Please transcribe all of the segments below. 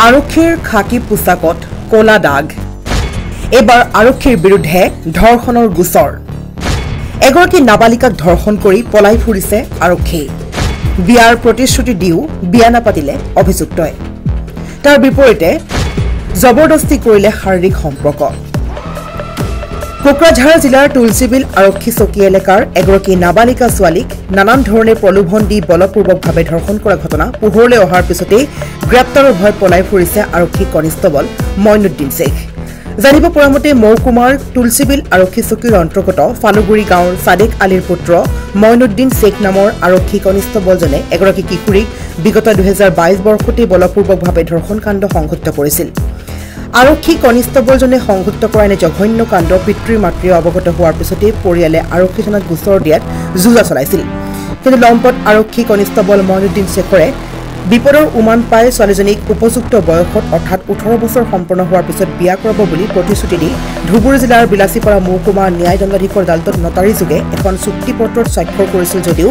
আৰক্ষীৰ খাকী পোছাকত কলা দাগ এবাৰ আৰক্ষীৰ বিৰুদ্ধে ধৰ্ষণৰ গোচৰ এগৰাকী নাবালিকাক ধৰ্ষণ কৰি পলাই ফুৰিছে আৰক্ষী বিয়াৰ প্ৰতিশ্ৰুতি দিও বিয়া নাপাতিলে অভিযুক্তই তাৰ বিপৰীতে জবৰদস্তি কৰিলে শাৰীৰিক সম্পৰ্ক কোকৰাঝাৰ জিলাৰ তুলসীবিল আৰক্ষী চকী এলেকাৰ এগৰাকী নাবালিকা ছোৱালীক নানান ধৰণে প্ৰলোভন দি বলপূৰ্বকভাৱে ধৰ্ষণ কৰা ঘটনা পোহৰলৈ অহাৰ পিছতেই গ্ৰেপ্তাৰৰ ভয় পলাই ফুৰিছে আৰক্ষী কনিষ্টবল মইনুদ্দিন শেখ জানিব পৰা মতে মহকুমাৰ তুলসীবিল আৰক্ষী চকীৰ অন্তৰ্গত ফালুগুৰি গাঁৱৰ সাদেক আলীৰ পুত্ৰ মইনুদ্দিন শেখ নামৰ আৰক্ষী কনিষ্টবলজনে এগৰাকী কিশোৰীক বিগত 2022 বৰ্ষতে বলপূৰ্বকভাৱে ধৰ্ষণ কাণ্ড সংঘটিত কৰিছিল আৰক্ষী কনিষ্টবলজনে সংঘটিত কৰা এনে জঘন্য কাণ্ড পিতৃ মাতৃয়ে অৱগত হোৱাৰ পিছতে পৰিয়ালে আৰক্ষী থানাত গোচৰ দিয়াত যুঁজা চলাইছিল কিন্তু লম্পট আৰক্ষী কনিষ্টবল মইনুদ্দিন শেখৰে বিপদৰ উমান পাই ছোৱালীজনীক উপযুক্ত বয়সত অৰ্থাৎ 18 বছৰ সম্পূৰ্ণ হোৱাৰ পিছত বিয়া কৰাব বুলি প্ৰতিশ্ৰুতি দি ধুবুৰী জিলাৰ বিলাসীপাৰা মহকুমা ন্যায় দণ্ডাধীশৰ আদালতত নটাৰী যোগে এখন চুক্তিপত্ৰত স্বাক্ষৰ কৰিছিল যদিও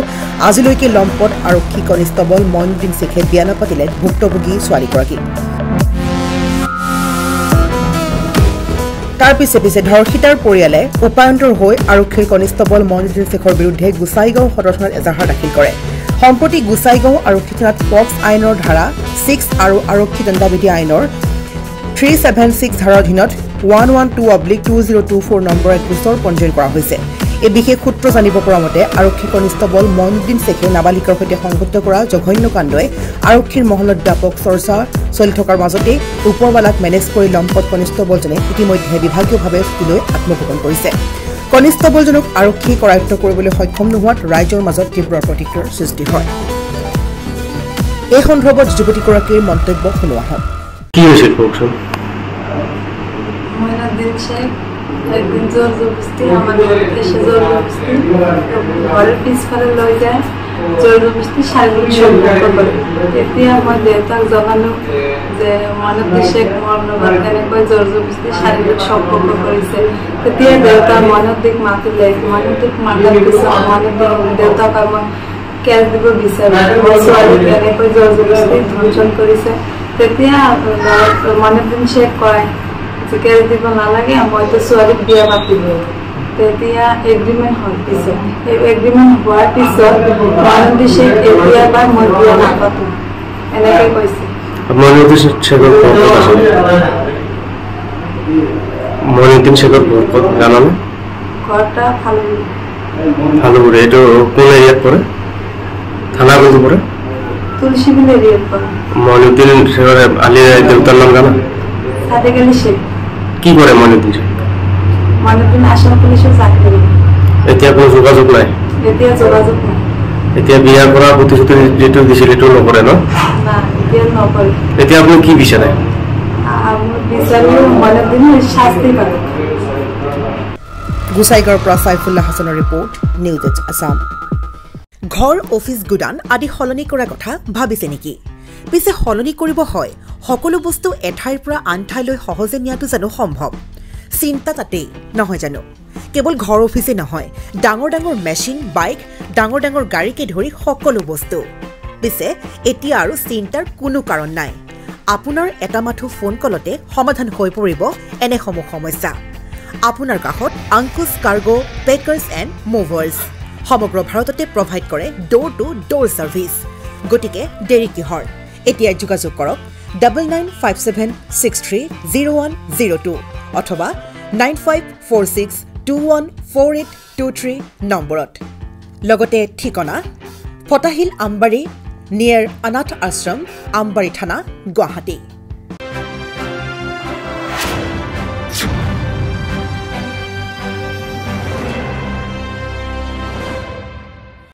আজিলৈকে লম্পট আৰক্ষী কনিষ্টবল মইনুদ্দিন শেখে বিয়া নাপাতিলে ভুক্তভোগী ছোৱালীগৰাকী তাৰ পিছে ধৰ্ষিতাৰ পৰিয়ালে উপায়ন্তৰ হৈ আৰক্ষীৰ কনিষ্টবল মইনুদ্দিন শেখৰ বিৰুদ্ধে গোসাইগাঁও সদৰ থানাত এজাহাৰ দাখিল কৰে সম্প্ৰতি গোসাইগাঁও আৰক্ষী থানাত পক্স আইনৰ ধাৰা 6 আৰু আৰক্ষী দণ্ডবিধি আইনৰ 376 ধাৰাৰ অধীনত 112/2024 নম্বৰ এক গোচৰ পঞ্জীয়ন কৰা হৈছে এই বিশেষ সূত্ৰ জানিব পৰা মতে আৰক্ষী কনিষ্টবল মইনুদ্দিন শেখে নাবালিকাৰ সৈতে সংঘটিত কৰা জঘন্য কাণ্ডই আৰক্ষীৰ মহলত ব্যাপক চৰ্চা চলি থকাৰ মাজতে ওপৰৱালাক মেনেজ কৰি লম্পট কনিষ্টবলজনে ইতিমধ্যে বিভাগীয়ভাৱে লৈ আত্মগোপন কৰিছে কনিষ্টবলজনক আৰক্ষী কৰায়ত্ব কৰিবলৈ সক্ষম নোহোৱাত ৰাইজৰ মাজত তীব্ৰ প্ৰতিক্ৰিয়াৰ সৃষ্টি হয় এই সন্দৰ্ভত যুৱতীগৰাকীৰ মন্তব্য শুনোৱা হয় কি হৈছিল কওকচোন মইনুদ্দিন শেখ একদিন জোর জবরদস্তি আমাদের এসে জোর জবরদস্তি ঘরের পিছফালে লই যায় জোর জবরদস্তি শারীরিক সম্পর্ক করে এতিয়া মই দেউতাক জনালো যে মইনুদ্দিন শেখ মৰণবাদ এনেকৈ জোৰ জবৰদস্তি শাৰীৰিক সম্পৰ্ক কৰিছে তেতিয়া দেউতা মইনুদ্দিন মাতিলে মইনুদ্দিন মাতাৰ পিছত মইনুদ্দিন দেউতাক মই কেছ দিব বিচাৰিলো ছোৱালীক এনেকৈ জোৰ জবৰদস্তি ধৰ্ষণ কৰিছে তেতিয়া মইনুদ্দিন শেখ কয় কেছ দিব নালাগে মই তো ছোৱালীক বিয়া পাতিলো তেতিয়া এগ্ৰিমেণ্ট হ'ল পিছত এই এগ্ৰিমেণ্ট হোৱাৰ পিছত মইনুদ্দিন শেখ এতিয়া বা মই বিয়া নাপাতো এনেকৈ কৈছে মইনুদ্দিন শেখৰ ক'ত জানানে ঘৰটা ফালুগুৰি এইটো কোন এৰিয়াত পৰে থানা কোনটো পৰে তুলসীবিল এৰিয়াত পৰে মইনুদ্দিন শেখৰ আলিৰ দেউতাৰ নাম জানা সাদেক আলী শেখ কি কৰে মইনুদ্দিন শেখ মইনুদ্দিন আসাম পুলিশেৰ চাকৰি এতিয়া কোনো যোগাযোগ নাই এতিয়া যোগাযোগ নাই এতিয়া বিয়া কৰা প্ৰতিশ্ৰুতি যেটো দিছিল এটো নকৰে ন না এতিয়া নকৰে এতিয়া আপুনি কি বিচাৰে আমি বিচাৰো মইনুদ্দিন শাস্তি পাব গোসাইগাঁৱৰ পৰা সাইফুল্লাহ হাছানৰ ৰিপৰ্ট নিউজ আছাম ঘৰ অফিস গুদান আদি সলনি কৰা কথা ভাবিছে নেকি পিছে সলনি কৰিব হয় সকলো বস্তু এঠাইৰ পৰা আন ঠাইলৈ সহজে নিয়াটো জানো সম্ভৱ চিন্তা তাতেই নহয় জানো কেৱল ঘৰ অফিসে নহয় ডাঙৰ ডাঙৰ মেচিন বাইক ডাঙৰ ডাঙৰ গাড়ীকে ধৰি সকলো বস্তু পিছে এতিয়া আৰু চিন্তাৰ কোনো কাৰণ নাই আপোনাৰ এটা মাথো ফোন কলতে সমাধান হৈ পৰিব এনেসমূহ সমস্যা আপোনাৰ কাষত আংকুশ কাৰ্গো পেকাৰ্ছ এণ্ড মুভাৰ্ছ সমগ্ৰ ভাৰততে প্ৰভাইড কৰে ডোৰ টু ডোৰ সাৰ্ভিস গতিকে দেৰি কিহৰ এতিয়া যোগাযোগ কৰক 9957630102 অথবা 9546214823 নম্বৰত লগতে ঠিকনা ফটাহিল আমবাৰী নিয়াৰ অনাথ আশ্ৰম আমবাৰী থানা গুৱাহাটী